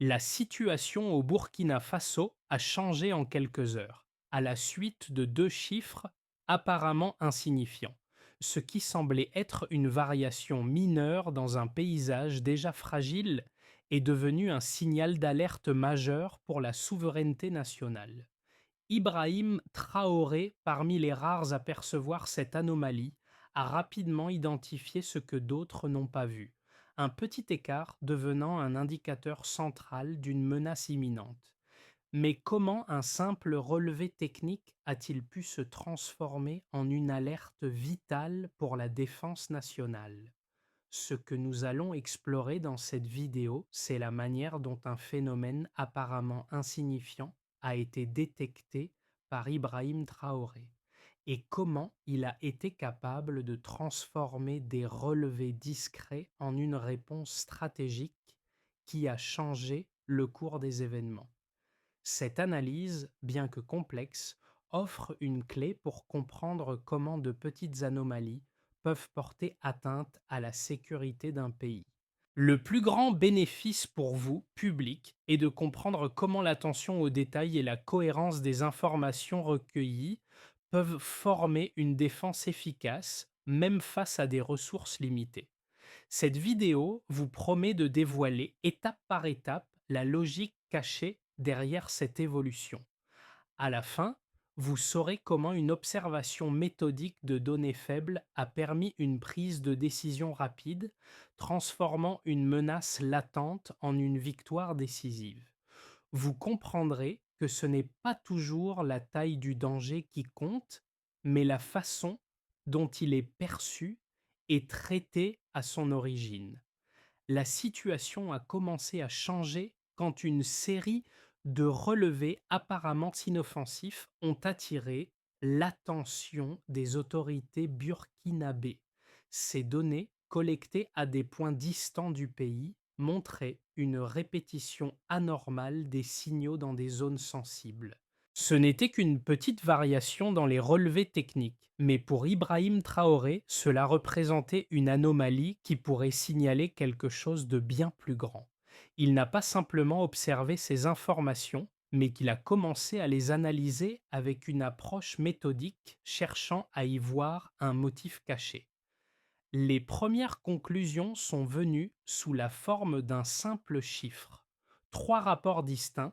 La situation au Burkina Faso a changé en quelques heures, à la suite de deux chiffres apparemment insignifiants, ce qui semblait être une variation mineure dans un paysage déjà fragile est devenu un signal d'alerte majeur pour la souveraineté nationale. Ibrahim Traoré, parmi les rares à percevoir cette anomalie, a rapidement identifié ce que d'autres n'ont pas vu, un petit écart devenant un indicateur central d'une menace imminente. Mais comment un simple relevé technique a-t-il pu se transformer en une alerte vitale pour la défense nationale? Ce que nous allons explorer dans cette vidéo, c'est la manière dont un phénomène apparemment insignifiant a été détecté par Ibrahim Traoré et comment il a été capable de transformer des relevés discrets en une réponse stratégique qui a changé le cours des événements. Cette analyse, bien que complexe, offre une clé pour comprendre comment de petites anomalies peuvent porter atteinte à la sécurité d'un pays. Le plus grand bénéfice pour vous, public, est de comprendre comment l'attention aux détails et la cohérence des informations recueillies peuvent former une défense efficace, même face à des ressources limitées. Cette vidéo vous promet de dévoiler étape par étape la logique cachée derrière cette évolution. À la fin, vous saurez comment une observation méthodique de données faibles a permis une prise de décision rapide, transformant une menace latente en une victoire décisive. Vous comprendrez que ce n'est pas toujours la taille du danger qui compte, mais la façon dont il est perçu et traité à son origine. La situation a commencé à changer quand une série de relevés apparemment inoffensifs ont attiré l'attention des autorités burkinabées. Ces données, collectées à des points distants du pays, montraient une répétition anormale des signaux dans des zones sensibles. Ce n'était qu'une petite variation dans les relevés techniques, mais pour Ibrahim Traoré, cela représentait une anomalie qui pourrait signaler quelque chose de bien plus grand. Il n'a pas simplement observé ces informations, mais qu'il a commencé à les analyser avec une approche méthodique, cherchant à y voir un motif caché. Les premières conclusions sont venues sous la forme d'un simple chiffre. Trois rapports distincts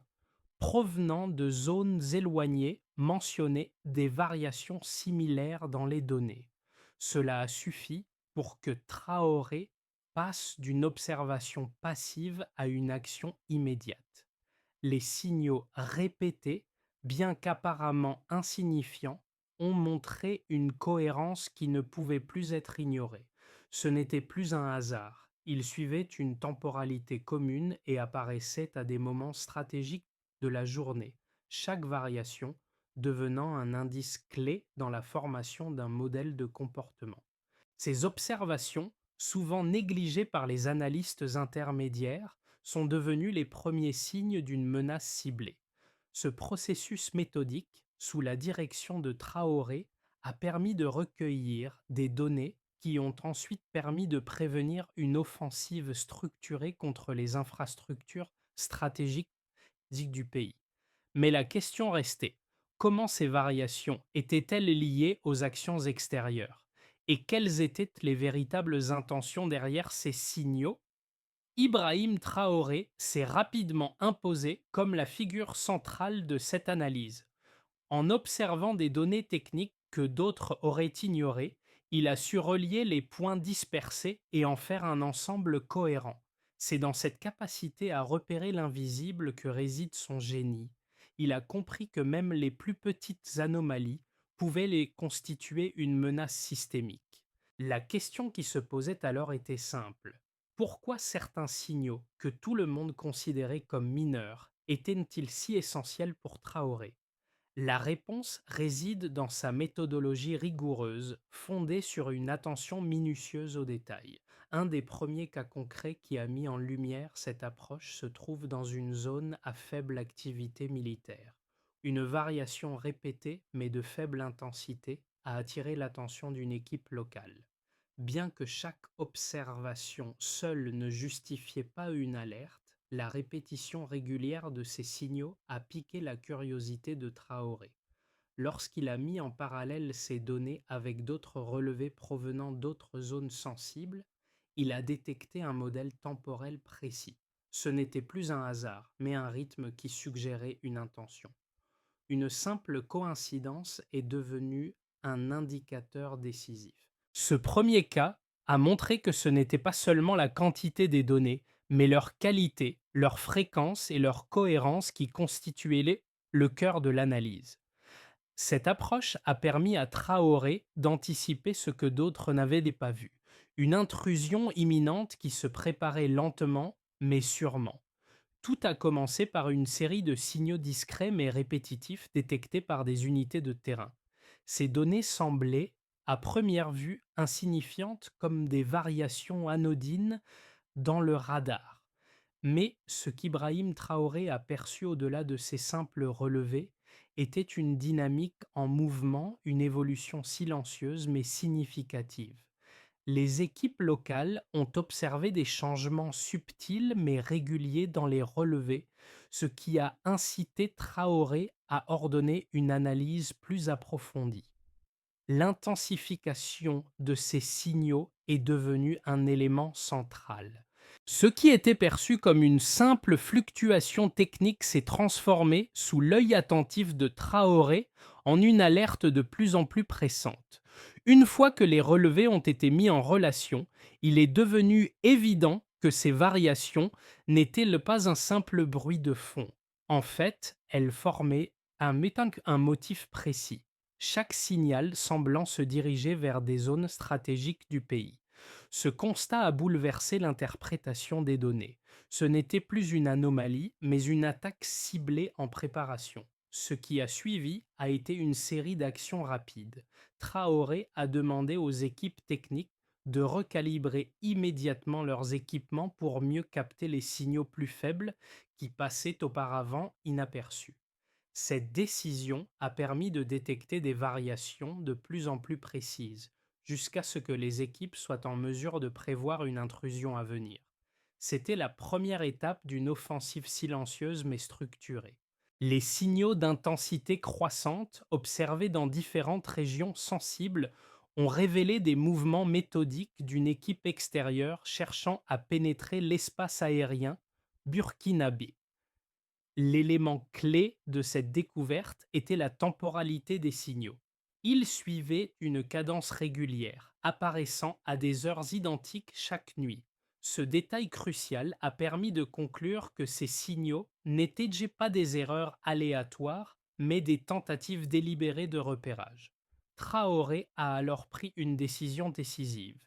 provenant de zones éloignées mentionnaient des variations similaires dans les données. Cela a suffi pour que Traoré passe d'une observation passive à une action immédiate. Les signaux répétés, bien qu'apparemment insignifiants, ont montré une cohérence qui ne pouvait plus être ignorée. Ce n'était plus un hasard, ils suivaient une temporalité commune et apparaissaient à des moments stratégiques de la journée, chaque variation devenant un indice clé dans la formation d'un modèle de comportement. Ces observations, souvent négligées par les analystes intermédiaires, sont devenues les premiers signes d'une menace ciblée. Ce processus méthodique, sous la direction de Traoré, a permis de recueillir des données qui ont ensuite permis de prévenir une offensive structurée contre les infrastructures stratégiques du pays. Mais la question restait: comment ces variations étaient-elles liées aux actions extérieures? Et quelles étaient les véritables intentions derrière ces signaux? Ibrahim Traoré s'est rapidement imposé comme la figure centrale de cette analyse. En observant des données techniques que d'autres auraient ignorées, il a su relier les points dispersés et en faire un ensemble cohérent. C'est dans cette capacité à repérer l'invisible que réside son génie. Il a compris que même les plus petites anomalies pouvaient les constituer une menace systémique. La question qui se posait alors était simple. Pourquoi certains signaux que tout le monde considérait comme mineurs étaient-ils si essentiels pour Traoré? La réponse réside dans sa méthodologie rigoureuse, fondée sur une attention minutieuse aux détails. Un des premiers cas concrets qui a mis en lumière cette approche se trouve dans une zone à faible activité militaire. Une variation répétée mais de faible intensité a attiré l'attention d'une équipe locale. Bien que chaque observation seule ne justifiait pas une alerte, La répétition régulière de ces signaux a piqué la curiosité de Traoré. Lorsqu'il a mis en parallèle ces données avec d'autres relevés provenant d'autres zones sensibles, il a détecté un modèle temporel précis. Ce n'était plus un hasard, mais un rythme qui suggérait une intention. Une simple coïncidence est devenue un indicateur décisif. Ce premier cas a montré que ce n'était pas seulement la quantité des données, mais leur qualité, leur fréquence et leur cohérence qui constituaient le cœur de l'analyse. Cette approche a permis à Traoré d'anticiper ce que d'autres n'avaient pas vu, une intrusion imminente qui se préparait lentement mais sûrement. Tout a commencé par une série de signaux discrets mais répétitifs détectés par des unités de terrain. Ces données semblaient, à première vue, insignifiantes comme des variations anodines dans le radar. Mais ce qu'Ibrahim Traoré a perçu au-delà de ces simples relevés était une dynamique en mouvement, une évolution silencieuse mais significative. Les équipes locales ont observé des changements subtils mais réguliers dans les relevés, ce qui a incité Traoré à ordonner une analyse plus approfondie. L'intensification de ces signaux est devenue un élément central. Ce qui était perçu comme une simple fluctuation technique s'est transformé, sous l'œil attentif de Traoré, en une alerte de plus en plus pressante. Une fois que les relevés ont été mis en relation, il est devenu évident que ces variations n'étaient pas un simple bruit de fond. En fait, elles formaient un motif précis, chaque signal semblant se diriger vers des zones stratégiques du pays. Ce constat a bouleversé l'interprétation des données. Ce n'était plus une anomalie, mais une attaque ciblée en préparation. Ce qui a suivi a été une série d'actions rapides. Traoré a demandé aux équipes techniques de recalibrer immédiatement leurs équipements pour mieux capter les signaux plus faibles qui passaient auparavant inaperçus. Cette décision a permis de détecter des variations de plus en plus précises, jusqu'à ce que les équipes soient en mesure de prévoir une intrusion à venir. C'était la première étape d'une offensive silencieuse mais structurée. Les signaux d'intensité croissante observés dans différentes régions sensibles ont révélé des mouvements méthodiques d'une équipe extérieure cherchant à pénétrer l'espace aérien burkinabé. L'élément clé de cette découverte était la temporalité des signaux. Ils suivaient une cadence régulière, apparaissant à des heures identiques chaque nuit. Ce détail crucial a permis de conclure que ces signaux n'étaient pas des erreurs aléatoires, mais des tentatives délibérées de repérage. Traoré a alors pris une décision décisive.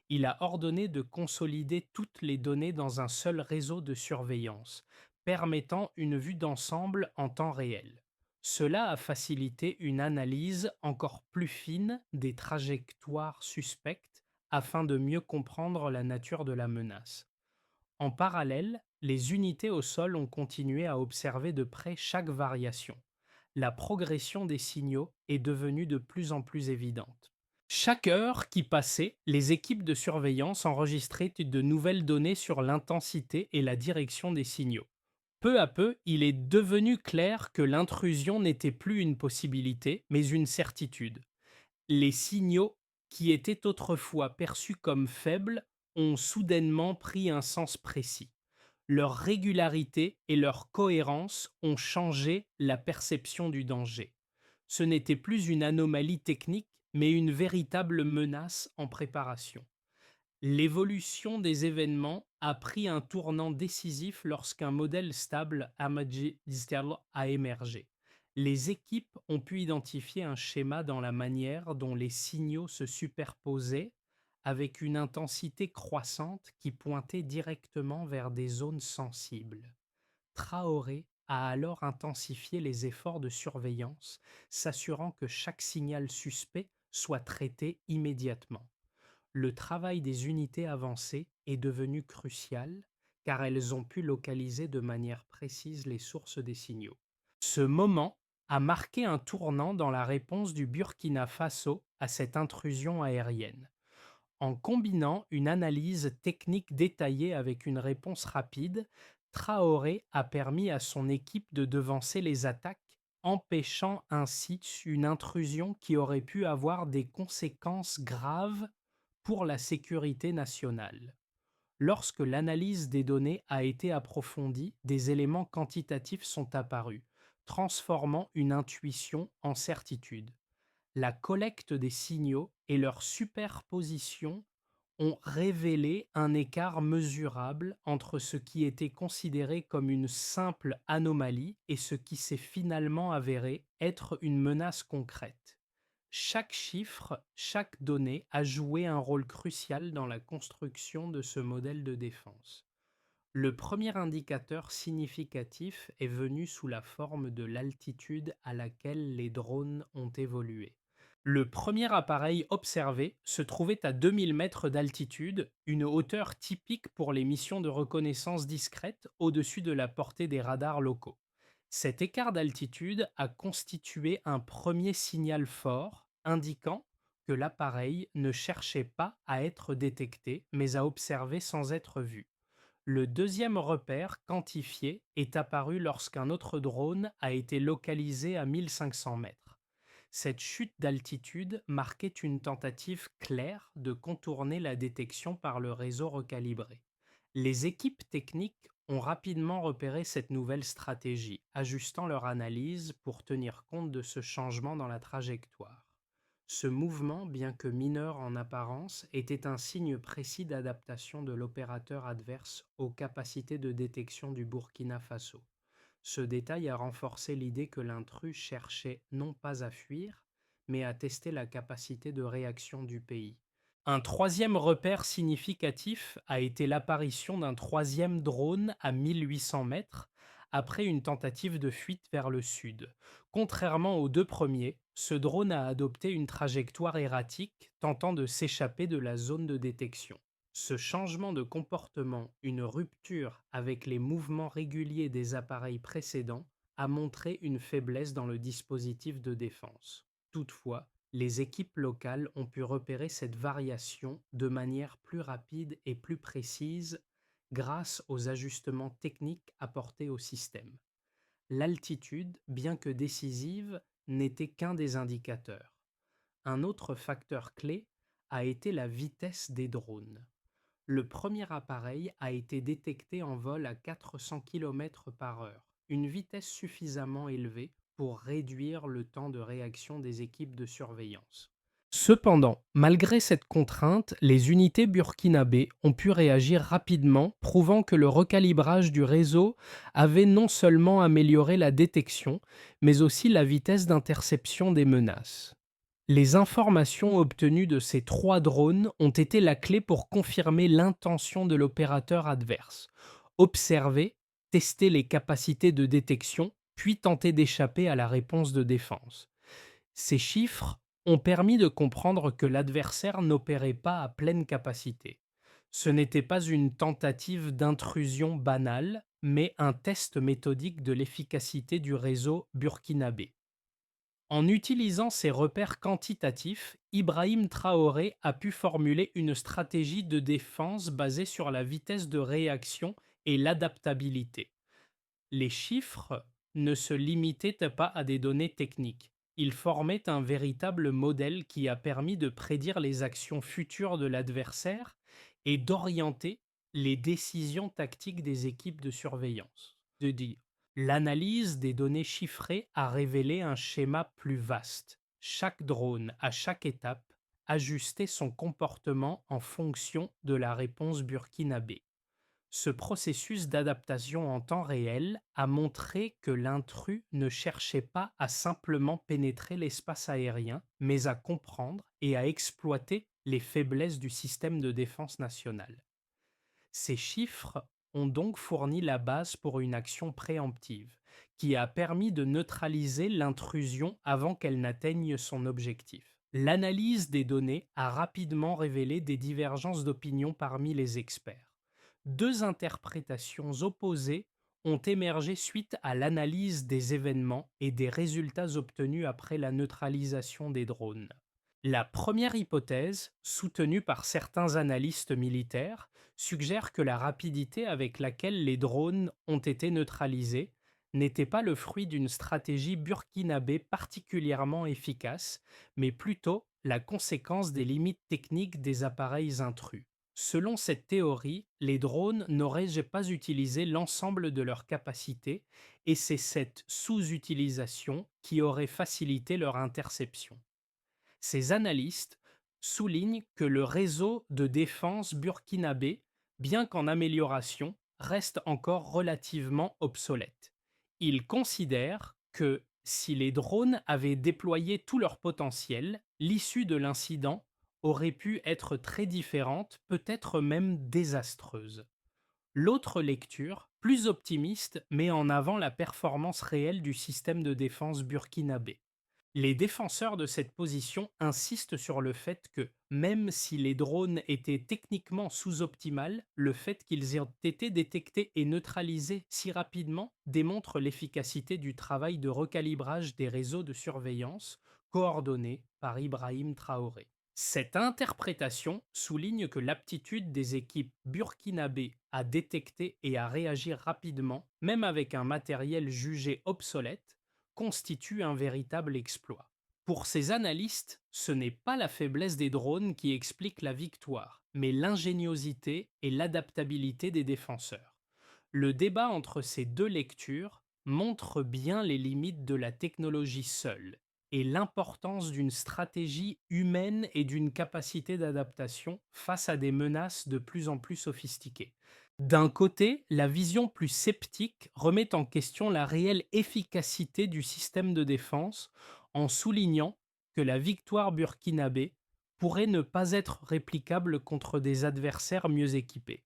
Il a ordonné de consolider toutes les données dans un seul réseau de surveillance, permettant une vue d'ensemble en temps réel. Cela a facilité une analyse encore plus fine des trajectoires suspectes afin de mieux comprendre la nature de la menace. En parallèle, les unités au sol ont continué à observer de près chaque variation. La progression des signaux est devenue de plus en plus évidente. Chaque heure qui passait, les équipes de surveillance enregistraient de nouvelles données sur l'intensité et la direction des signaux. Peu à peu, il est devenu clair que l'intrusion n'était plus une possibilité, mais une certitude. Les signaux, qui étaient autrefois perçus comme faibles, ont soudainement pris un sens précis. Leur régularité et leur cohérence ont changé la perception du danger. Ce n'était plus une anomalie technique, mais une véritable menace en préparation. L'évolution des événements a pris un tournant décisif lorsqu'un modèle stable Digital a émergé. Les équipes ont pu identifier un schéma dans la manière dont les signaux se superposaient, avec une intensité croissante qui pointait directement vers des zones sensibles. Traoré a alors intensifié les efforts de surveillance, s'assurant que chaque signal suspect soit traité immédiatement. Le travail des unités avancées est devenu crucial, car elles ont pu localiser de manière précise les sources des signaux. Ce moment a marqué un tournant dans la réponse du Burkina Faso à cette intrusion aérienne. En combinant une analyse technique détaillée avec une réponse rapide, Traoré a permis à son équipe de devancer les attaques, empêchant ainsi une intrusion qui aurait pu avoir des conséquences graves pour la sécurité nationale. Lorsque l'analyse des données a été approfondie, des éléments quantitatifs sont apparus, transformant une intuition en certitude. La collecte des signaux et leur superposition ont révélé un écart mesurable entre ce qui était considéré comme une simple anomalie et ce qui s'est finalement avéré être une menace concrète. Chaque chiffre, chaque donnée a joué un rôle crucial dans la construction de ce modèle de défense. Le premier indicateur significatif est venu sous la forme de l'altitude à laquelle les drones ont évolué. Le premier appareil observé se trouvait à 2000 mètres d'altitude, une hauteur typique pour les missions de reconnaissance discrète au-dessus de la portée des radars locaux. Cet écart d'altitude a constitué un premier signal fort indiquant que l'appareil ne cherchait pas à être détecté mais à observer sans être vu. Le deuxième repère quantifié est apparu lorsqu'un autre drone a été localisé à 1500 mètres. Cette chute d'altitude marquait une tentative claire de contourner la détection par le réseau recalibré. Les équipes techniques ont rapidement repéré cette nouvelle stratégie, ajustant leur analyse pour tenir compte de ce changement dans la trajectoire. Ce mouvement, bien que mineur en apparence, était un signe précis d'adaptation de l'opérateur adverse aux capacités de détection du Burkina Faso. Ce détail a renforcé l'idée que l'intrus cherchait non pas à fuir, mais à tester la capacité de réaction du pays. Un troisième repère significatif a été l'apparition d'un troisième drone à 1800 mètres après une tentative de fuite vers le sud. Contrairement aux deux premiers, ce drone a adopté une trajectoire erratique tentant de s'échapper de la zone de détection. Ce changement de comportement, une rupture avec les mouvements réguliers des appareils précédents, a montré une faiblesse dans le dispositif de défense. Toutefois, les équipes locales ont pu repérer cette variation de manière plus rapide et plus précise grâce aux ajustements techniques apportés au système. L'altitude, bien que décisive, n'était qu'un des indicateurs. Un autre facteur clé a été la vitesse des drones. Le premier appareil a été détecté en vol à 400 km/h, une vitesse suffisamment élevée pour réduire le temps de réaction des équipes de surveillance. Cependant, malgré cette contrainte, les unités burkinabées ont pu réagir rapidement, prouvant que le recalibrage du réseau avait non seulement amélioré la détection, mais aussi la vitesse d'interception des menaces. Les informations obtenues de ces trois drones ont été la clé pour confirmer l'intention de l'opérateur adverse. Observer, tester les capacités de détection, puis tenter d'échapper à la réponse de défense. Ces chiffres ont permis de comprendre que l'adversaire n'opérait pas à pleine capacité. Ce n'était pas une tentative d'intrusion banale, mais un test méthodique de l'efficacité du réseau burkinabé. En utilisant ces repères quantitatifs, Ibrahim Traoré a pu formuler une stratégie de défense basée sur la vitesse de réaction et l'adaptabilité. Les chiffres ne se limitaient pas à des données techniques. Ils formaient un véritable modèle qui a permis de prédire les actions futures de l'adversaire et d'orienter les décisions tactiques des équipes de surveillance. L'analyse des données chiffrées a révélé un schéma plus vaste. Chaque drone, à chaque étape, ajustait son comportement en fonction de la réponse burkinabé. Ce processus d'adaptation en temps réel a montré que l'intrus ne cherchait pas à simplement pénétrer l'espace aérien, mais à comprendre et à exploiter les faiblesses du système de défense national. Ces chiffres ont donc fourni la base pour une action préemptive, qui a permis de neutraliser l'intrusion avant qu'elle n'atteigne son objectif. L'analyse des données a rapidement révélé des divergences d'opinion parmi les experts. Deux interprétations opposées ont émergé suite à l'analyse des événements et des résultats obtenus après la neutralisation des drones. La première hypothèse, soutenue par certains analystes militaires, suggère que la rapidité avec laquelle les drones ont été neutralisés n'était pas le fruit d'une stratégie burkinabé particulièrement efficace, mais plutôt la conséquence des limites techniques des appareils intrus. Selon cette théorie, les drones n'auraient pas utilisé l'ensemble de leurs capacités et c'est cette sous-utilisation qui aurait facilité leur interception. Ces analystes soulignent que le réseau de défense burkinabé, bien qu'en amélioration, reste encore relativement obsolète. Ils considèrent que si les drones avaient déployé tout leur potentiel, l'issue de l'incident aurait pu être très différente, peut-être même désastreuse. L'autre lecture, plus optimiste, met en avant la performance réelle du système de défense burkinabé. Les défenseurs de cette position insistent sur le fait que, même si les drones étaient techniquement sous-optimales, le fait qu'ils aient été détectés et neutralisés si rapidement démontre l'efficacité du travail de recalibrage des réseaux de surveillance coordonnés par Ibrahim Traoré. Cette interprétation souligne que l'aptitude des équipes burkinabées à détecter et à réagir rapidement, même avec un matériel jugé obsolète, constitue un véritable exploit. Pour ces analystes, ce n'est pas la faiblesse des drones qui explique la victoire, mais l'ingéniosité et l'adaptabilité des défenseurs. Le débat entre ces deux lectures montre bien les limites de la technologie seule et l'importance d'une stratégie humaine et d'une capacité d'adaptation face à des menaces de plus en plus sophistiquées. D'un côté, la vision plus sceptique remet en question la réelle efficacité du système de défense en soulignant que la victoire burkinabé pourrait ne pas être réplicable contre des adversaires mieux équipés.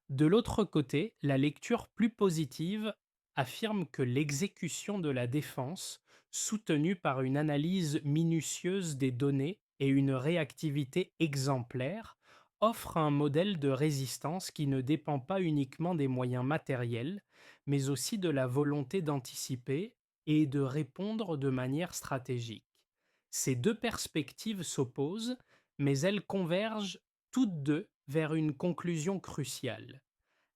De l'autre côté, la lecture plus positive affirme que l'exécution de la défense, soutenue par une analyse minutieuse des données et une réactivité exemplaire, offre un modèle de résistance qui ne dépend pas uniquement des moyens matériels, mais aussi de la volonté d'anticiper et de répondre de manière stratégique. Ces deux perspectives s'opposent, mais elles convergent toutes deux vers une conclusion cruciale.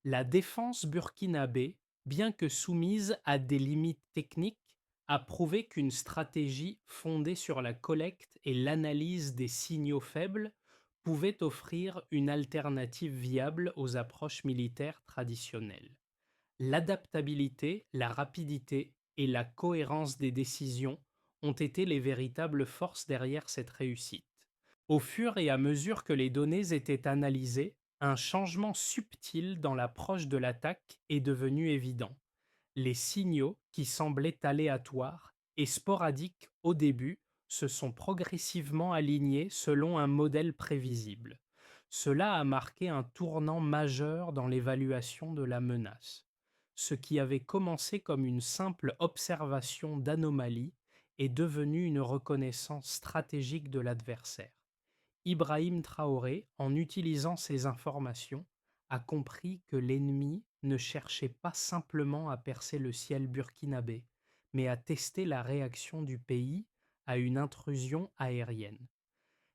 La défense burkinabé, bien que soumise à des limites techniques, a prouvé qu'une stratégie fondée sur la collecte et l'analyse des signaux faibles pouvait offrir une alternative viable aux approches militaires traditionnelles. L'adaptabilité, la rapidité et la cohérence des décisions ont été les véritables forces derrière cette réussite. Au fur et à mesure que les données étaient analysées, un changement subtil dans l'approche de l'attaque est devenu évident. Les signaux, qui semblaient aléatoires et sporadiques au début, se sont progressivement alignés selon un modèle prévisible. Cela a marqué un tournant majeur dans l'évaluation de la menace. Ce qui avait commencé comme une simple observation d'anomalies est devenu une reconnaissance stratégique de l'adversaire. Ibrahim Traoré, en utilisant ces informations, a compris que l'ennemi ne cherchait pas simplement à percer le ciel burkinabé, mais à tester la réaction du pays à une intrusion aérienne.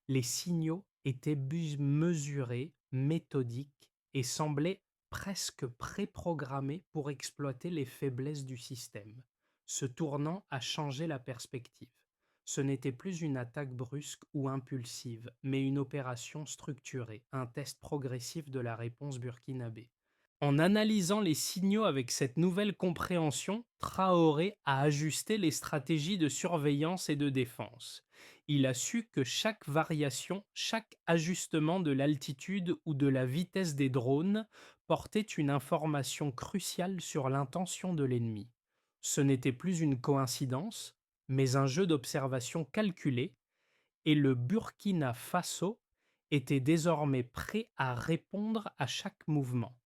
Les signaux étaient mesurés, méthodiques et semblaient presque préprogrammés pour exploiter les faiblesses du système. Ce tournant a changé la perspective. Ce n'était plus une attaque brusque ou impulsive, mais une opération structurée, un test progressif de la réponse burkinabé. En analysant les signaux avec cette nouvelle compréhension, Traoré a ajusté les stratégies de surveillance et de défense. Il a su que chaque variation, chaque ajustement de l'altitude ou de la vitesse des drones portait une information cruciale sur l'intention de l'ennemi. Ce n'était plus une coïncidence, mais un jeu d'observation calculé, et le Burkina Faso était désormais prêt à répondre à chaque mouvement.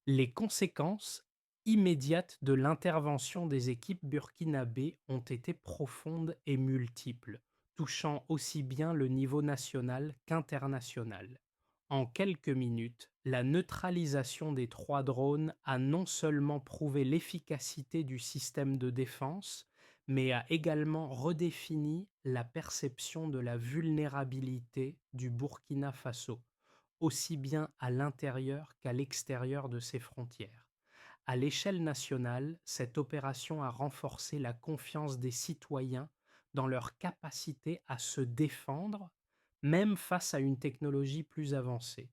Les conséquences immédiates de l'intervention des équipes burkinabées ont été profondes et multiples, touchant aussi bien le niveau national qu'international. En quelques minutes, la neutralisation des 3 drones a non seulement prouvé l'efficacité du système de défense, mais a également redéfini la perception de la vulnérabilité du Burkina Faso, aussi bien à l'intérieur qu'à l'extérieur de ses frontières. À l'échelle nationale, cette opération a renforcé la confiance des citoyens dans leur capacité à se défendre, même face à une technologie plus avancée.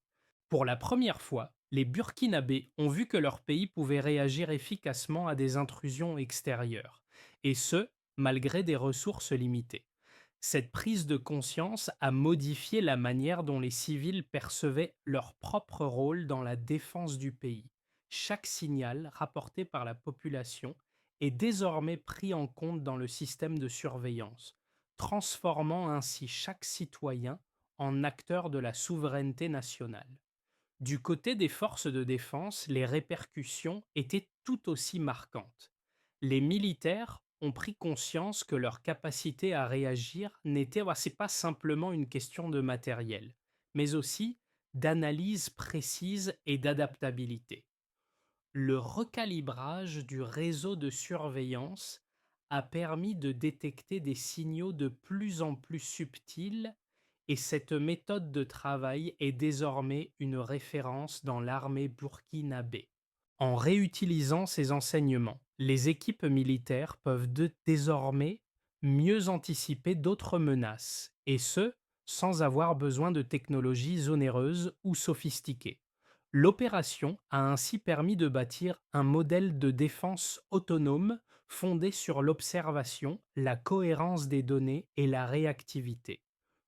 Pour la première fois, les Burkinabés ont vu que leur pays pouvait réagir efficacement à des intrusions extérieures, et ce, malgré des ressources limitées. Cette prise de conscience a modifié la manière dont les civils percevaient leur propre rôle dans la défense du pays. Chaque signal rapporté par la population est désormais pris en compte dans le système de surveillance, transformant ainsi chaque citoyen en acteur de la souveraineté nationale. Du côté des forces de défense, les répercussions étaient tout aussi marquantes. Les militaires ont pris conscience que leur capacité à réagir c'est pas simplement une question de matériel, mais aussi d'analyse précise et d'adaptabilité. Le recalibrage du réseau de surveillance a permis de détecter des signaux de plus en plus subtils et cette méthode de travail est désormais une référence dans l'armée burkinabé. En réutilisant ces enseignements, les équipes militaires peuvent désormais mieux anticiper d'autres menaces, et ce, sans avoir besoin de technologies onéreuses ou sophistiquées. L'opération a ainsi permis de bâtir un modèle de défense autonome fondé sur l'observation, la cohérence des données et la réactivité.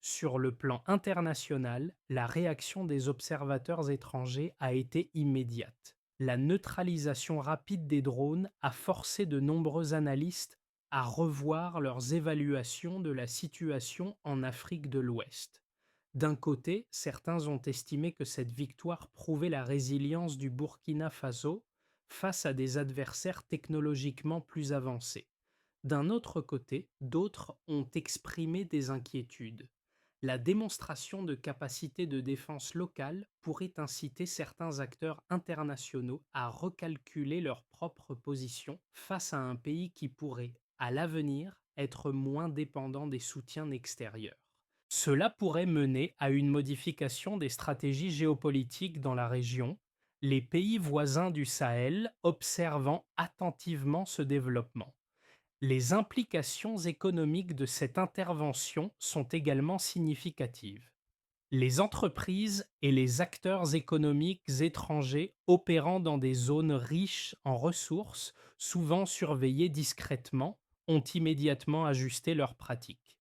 Sur le plan international, la réaction des observateurs étrangers a été immédiate. La neutralisation rapide des drones a forcé de nombreux analystes à revoir leurs évaluations de la situation en Afrique de l'Ouest. D'un côté, certains ont estimé que cette victoire prouvait la résilience du Burkina Faso face à des adversaires technologiquement plus avancés. D'un autre côté, d'autres ont exprimé des inquiétudes. La démonstration de capacités de défense locale pourrait inciter certains acteurs internationaux à recalculer leur propre position face à un pays qui pourrait, à l'avenir, être moins dépendant des soutiens extérieurs. Cela pourrait mener à une modification des stratégies géopolitiques dans la région, les pays voisins du Sahel observant attentivement ce développement. Les implications économiques de cette intervention sont également significatives. Les entreprises et les acteurs économiques étrangers opérant dans des zones riches en ressources, souvent surveillées discrètement, ont immédiatement ajusté leurs pratiques.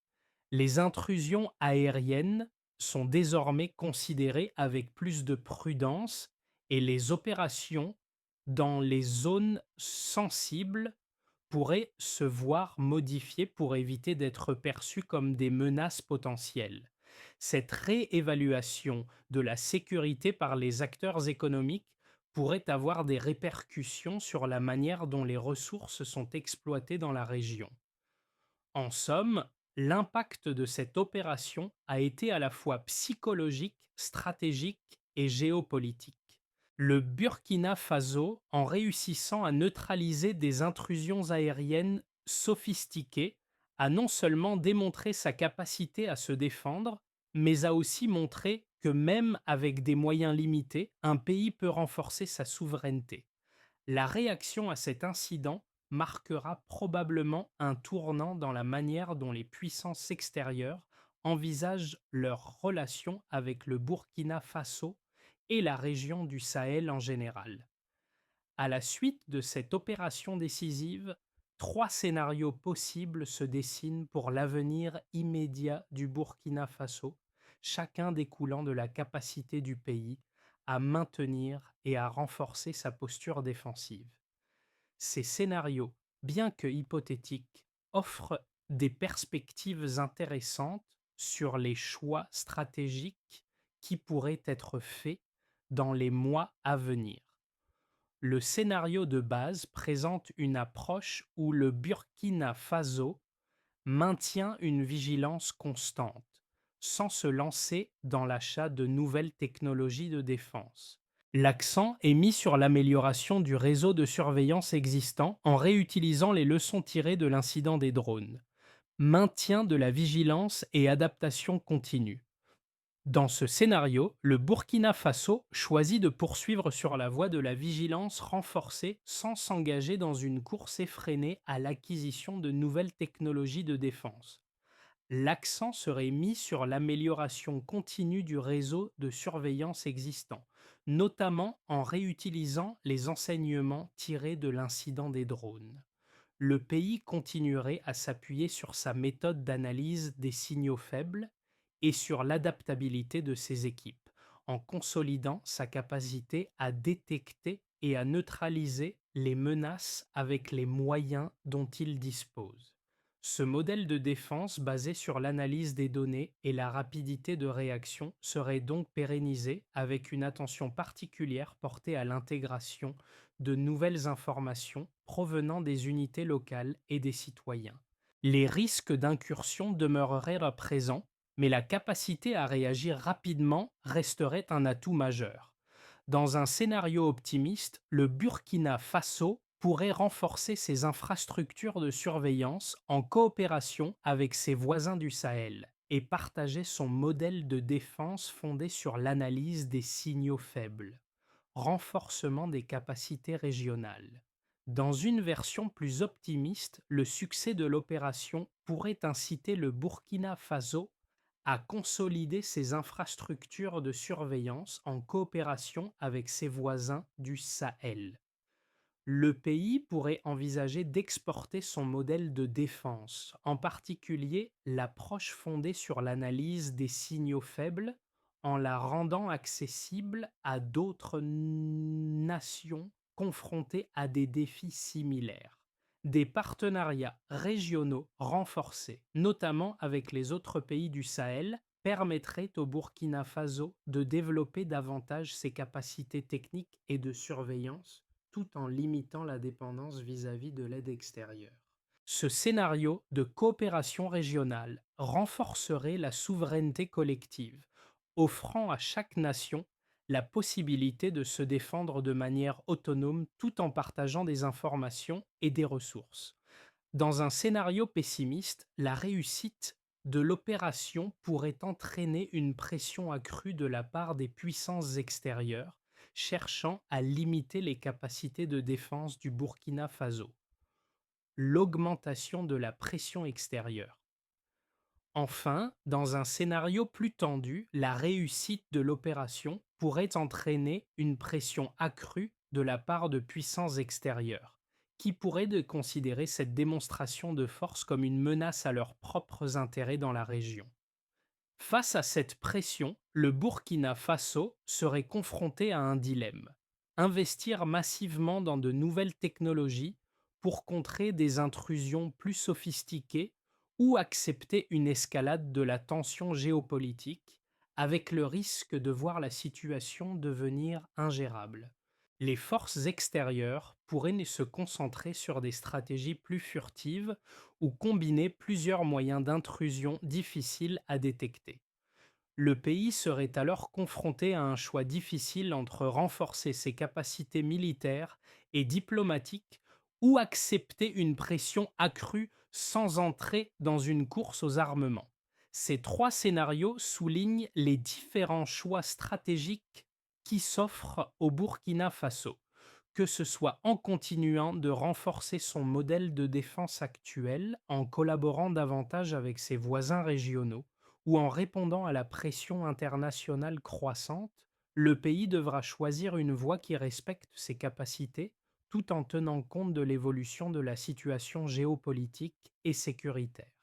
Les intrusions aériennes sont désormais considérées avec plus de prudence et les opérations dans les zones sensibles pourraient se voir modifiées pour éviter d'être perçues comme des menaces potentielles. Cette réévaluation de la sécurité par les acteurs économiques pourrait avoir des répercussions sur la manière dont les ressources sont exploitées dans la région. En somme, l'impact de cette opération a été à la fois psychologique, stratégique et géopolitique. Le Burkina Faso, en réussissant à neutraliser des intrusions aériennes sophistiquées, a non seulement démontré sa capacité à se défendre, mais a aussi montré que même avec des moyens limités, un pays peut renforcer sa souveraineté. La réaction à cet incident marquera probablement un tournant dans la manière dont les puissances extérieures envisagent leurs relations avec le Burkina Faso et la région du Sahel en général. À la suite de cette opération décisive, trois scénarios possibles se dessinent pour l'avenir immédiat du Burkina Faso, chacun découlant de la capacité du pays à maintenir et à renforcer sa posture défensive. Ces scénarios, bien que hypothétiques, offrent des perspectives intéressantes sur les choix stratégiques qui pourraient être faits dans les mois à venir. Le scénario de base présente une approche où le Burkina Faso maintient une vigilance constante, sans se lancer dans l'achat de nouvelles technologies de défense. L'accent est mis sur l'amélioration du réseau de surveillance existant en réutilisant les leçons tirées de l'incident des drones. Maintien de la vigilance et adaptation continue. Dans ce scénario, le Burkina Faso choisit de poursuivre sur la voie de la vigilance renforcée sans s'engager dans une course effrénée à l'acquisition de nouvelles technologies de défense. L'accent serait mis sur l'amélioration continue du réseau de surveillance existant, notamment en réutilisant les enseignements tirés de l'incident des drones. Le pays continuerait à s'appuyer sur sa méthode d'analyse des signaux faibles et sur l'adaptabilité de ses équipes, en consolidant sa capacité à détecter et à neutraliser les menaces avec les moyens dont il dispose. Ce modèle de défense basé sur l'analyse des données et la rapidité de réaction serait donc pérennisé avec une attention particulière portée à l'intégration de nouvelles informations provenant des unités locales et des citoyens. Les risques d'incursion demeureraient là présents, mais la capacité à réagir rapidement resterait un atout majeur. Dans un scénario optimiste, le Burkina Faso pourrait renforcer ses infrastructures de surveillance en coopération avec ses voisins du Sahel et partager son modèle de défense fondé sur l'analyse des signaux faibles, renforcement des capacités régionales. Dans une version plus optimiste, le succès de l'opération pourrait inciter le Burkina Faso à consolider ses infrastructures de surveillance en coopération avec ses voisins du Sahel. Le pays pourrait envisager d'exporter son modèle de défense, en particulier l'approche fondée sur l'analyse des signaux faibles, en la rendant accessible à d'autres nations confrontées à des défis similaires. Des partenariats régionaux renforcés, notamment avec les autres pays du Sahel, permettraient au Burkina Faso de développer davantage ses capacités techniques et de surveillance tout en limitant la dépendance vis-à-vis de l'aide extérieure. Ce scénario de coopération régionale renforcerait la souveraineté collective, offrant à chaque nation la possibilité de se défendre de manière autonome tout en partageant des informations et des ressources. Dans un scénario pessimiste, la réussite de l'opération pourrait entraîner une pression accrue de la part des puissances extérieures, cherchant à limiter les capacités de défense du Burkina Faso. L'augmentation de la pression extérieure. Enfin, dans un scénario plus tendu, la réussite de l'opération pourrait entraîner une pression accrue de la part de puissances extérieures, qui pourraient considérer cette démonstration de force comme une menace à leurs propres intérêts dans la région. Face à cette pression, le Burkina Faso serait confronté à un dilemme. Investir massivement dans de nouvelles technologies pour contrer des intrusions plus sophistiquées ou accepter une escalade de la tension géopolitique avec le risque de voir la situation devenir ingérable. Les forces extérieures pourraient se concentrer sur des stratégies plus furtives ou combiner plusieurs moyens d'intrusion difficiles à détecter. Le pays serait alors confronté à un choix difficile entre renforcer ses capacités militaires et diplomatiques ou accepter une pression accrue sans entrer dans une course aux armements. Ces trois scénarios soulignent les différents choix stratégiques qui s'offrent au Burkina Faso, que ce soit en continuant de renforcer son modèle de défense actuel, en collaborant davantage avec ses voisins régionaux, ou en répondant à la pression internationale croissante, le pays devra choisir une voie qui respecte ses capacités tout en tenant compte de l'évolution de la situation géopolitique et sécuritaire.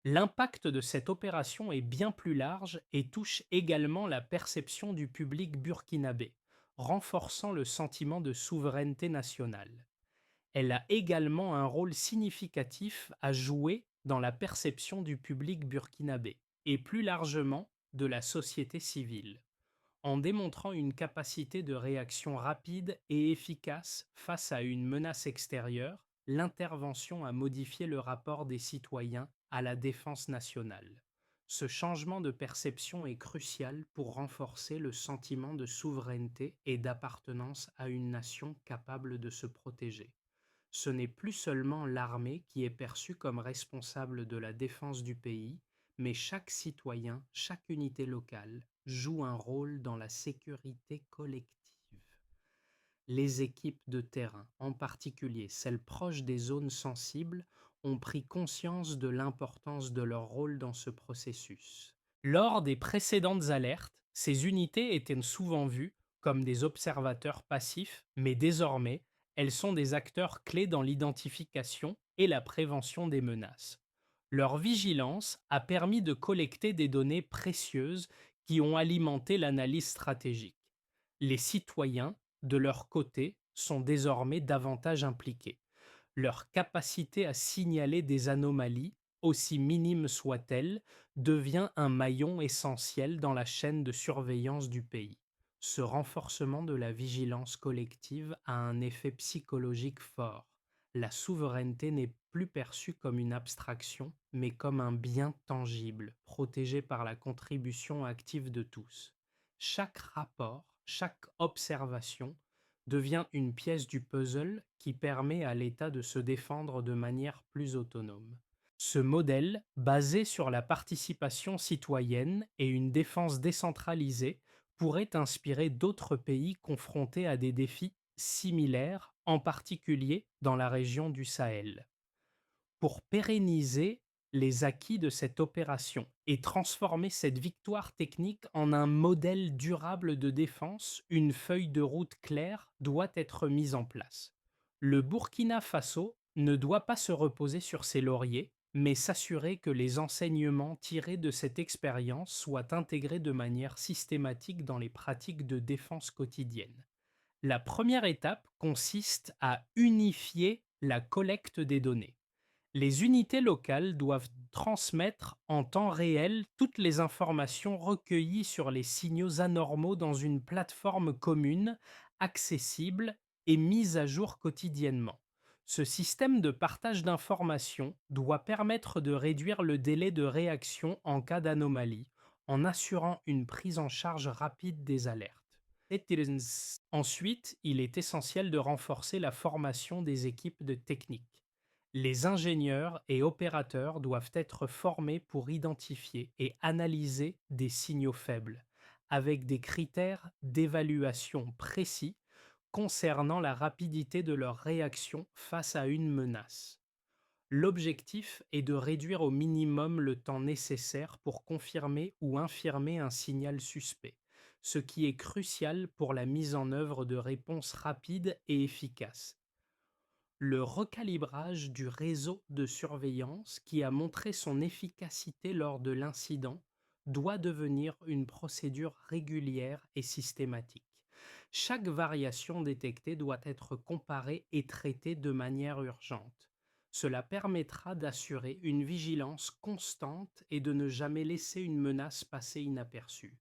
L'impact de cette opération est bien plus large et touche également la perception du public burkinabé, renforçant le sentiment de souveraineté nationale. Elle a également un rôle significatif à jouer dans la perception du public burkinabé et plus largement de la société civile, en démontrant une capacité de réaction rapide et efficace face à une menace extérieure. L'intervention a modifié le rapport des citoyens à la défense nationale. Ce changement de perception est crucial pour renforcer le sentiment de souveraineté et d'appartenance à une nation capable de se protéger. Ce n'est plus seulement l'armée qui est perçue comme responsable de la défense du pays, mais chaque citoyen, chaque unité locale, jouent un rôle dans la sécurité collective. Les équipes de terrain, en particulier celles proches des zones sensibles, ont pris conscience de l'importance de leur rôle dans ce processus. Lors des précédentes alertes, ces unités étaient souvent vues comme des observateurs passifs, mais désormais, elles sont des acteurs clés dans l'identification et la prévention des menaces. Leur vigilance a permis de collecter des données précieuses qui ont alimenté l'analyse stratégique. Les citoyens, de leur côté, sont désormais davantage impliqués. Leur capacité à signaler des anomalies, aussi minimes soient-elles, devient un maillon essentiel dans la chaîne de surveillance du pays. Ce renforcement de la vigilance collective a un effet psychologique fort. La souveraineté n'est plus perçue comme une abstraction, mais comme un bien tangible, protégé par la contribution active de tous. Chaque rapport, chaque observation devient une pièce du puzzle qui permet à l'État de se défendre de manière plus autonome. Ce modèle, basé sur la participation citoyenne et une défense décentralisée, pourrait inspirer d'autres pays confrontés à des défis similaires, en particulier dans la région du Sahel. Pour pérenniser les acquis de cette opération et transformer cette victoire technique en un modèle durable de défense, une feuille de route claire doit être mise en place. Le Burkina Faso ne doit pas se reposer sur ses lauriers, mais s'assurer que les enseignements tirés de cette expérience soient intégrés de manière systématique dans les pratiques de défense quotidienne. La première étape consiste à unifier la collecte des données. Les unités locales doivent transmettre en temps réel toutes les informations recueillies sur les signaux anormaux dans une plateforme commune, accessible et mise à jour quotidiennement. Ce système de partage d'informations doit permettre de réduire le délai de réaction en cas d'anomalie, en assurant une prise en charge rapide des alertes. Ensuite, il est essentiel de renforcer la formation des équipes de technique. Les ingénieurs et opérateurs doivent être formés pour identifier et analyser des signaux faibles, avec des critères d'évaluation précis concernant la rapidité de leur réaction face à une menace. L'objectif est de réduire au minimum le temps nécessaire pour confirmer ou infirmer un signal suspect, ce qui est crucial pour la mise en œuvre de réponses rapides et efficaces. Le recalibrage du réseau de surveillance, qui a montré son efficacité lors de l'incident, doit devenir une procédure régulière et systématique. Chaque variation détectée doit être comparée et traitée de manière urgente. Cela permettra d'assurer une vigilance constante et de ne jamais laisser une menace passer inaperçue.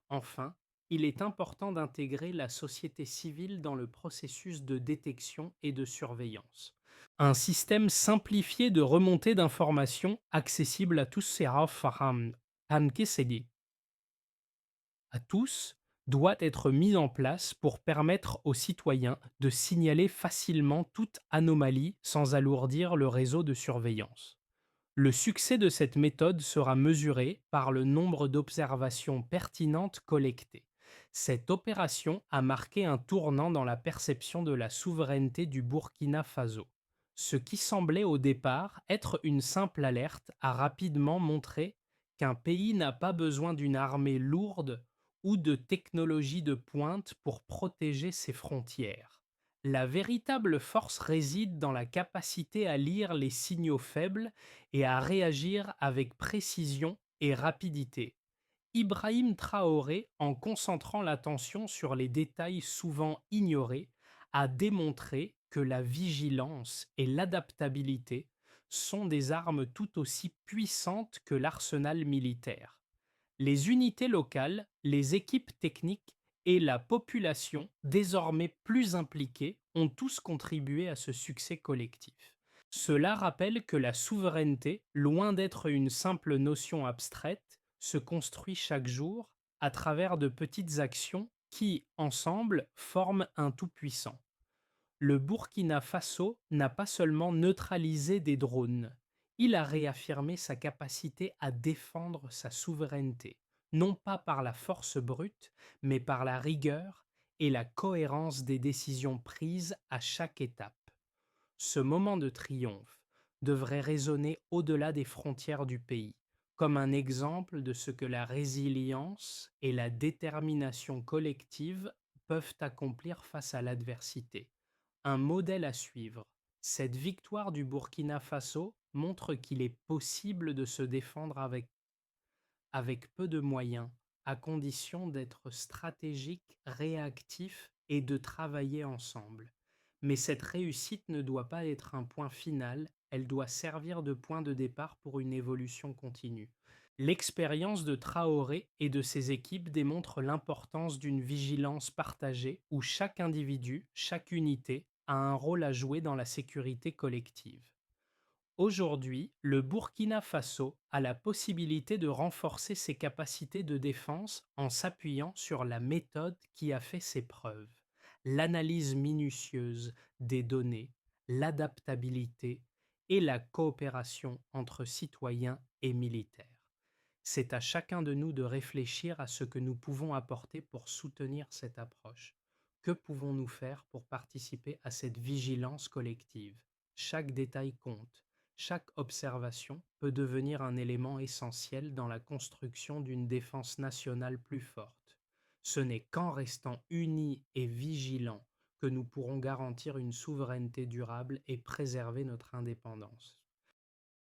Enfin, il est important d'intégrer la société civile dans le processus de détection et de surveillance. Un système simplifié de remontée d'informations accessible à tous à tous doit être mis en place pour permettre aux citoyens de signaler facilement toute anomalie sans alourdir le réseau de surveillance. Le succès de cette méthode sera mesuré par le nombre d'observations pertinentes collectées. Cette opération a marqué un tournant dans la perception de la souveraineté du Burkina Faso. Ce qui semblait au départ être une simple alerte a rapidement montré qu'un pays n'a pas besoin d'une armée lourde ou de technologies de pointe pour protéger ses frontières. La véritable force réside dans la capacité à lire les signaux faibles et à réagir avec précision et rapidité. Ibrahim Traoré, en concentrant l'attention sur les détails souvent ignorés, a démontré que la vigilance et l'adaptabilité sont des armes tout aussi puissantes que l'arsenal militaire. Les unités locales, les équipes techniques et la population, désormais plus impliquées, ont tous contribué à ce succès collectif. Cela rappelle que la souveraineté, loin d'être une simple notion abstraite, se construit chaque jour à travers de petites actions qui, ensemble, forment un tout-puissant. Le Burkina Faso n'a pas seulement neutralisé des drones, il a réaffirmé sa capacité à défendre sa souveraineté, non pas par la force brute, mais par la rigueur et la cohérence des décisions prises à chaque étape. Ce moment de triomphe devrait résonner au-delà des frontières du pays, comme un exemple de ce que la résilience et la détermination collective peuvent accomplir face à l'adversité. Un modèle à suivre. Cette victoire du Burkina Faso montre qu'il est possible de se défendre avec peu de moyens, à condition d'être stratégique, réactif et de travailler ensemble. Mais cette réussite ne doit pas être un point final, elle doit servir de point de départ pour une évolution continue. L'expérience de Traoré et de ses équipes démontre l'importance d'une vigilance partagée où chaque individu, chaque unité a un rôle à jouer dans la sécurité collective. Aujourd'hui, le Burkina Faso a la possibilité de renforcer ses capacités de défense en s'appuyant sur la méthode qui a fait ses preuves, l'analyse minutieuse des données, l'adaptabilité et la coopération entre citoyens et militaires. C'est à chacun de nous de réfléchir à ce que nous pouvons apporter pour soutenir cette approche. Que pouvons-nous faire pour participer à cette vigilance collective? Chaque détail compte. Chaque observation peut devenir un élément essentiel dans la construction d'une défense nationale plus forte. Ce n'est qu'en restant unis et vigilants que nous pourrons garantir une souveraineté durable et préserver notre indépendance.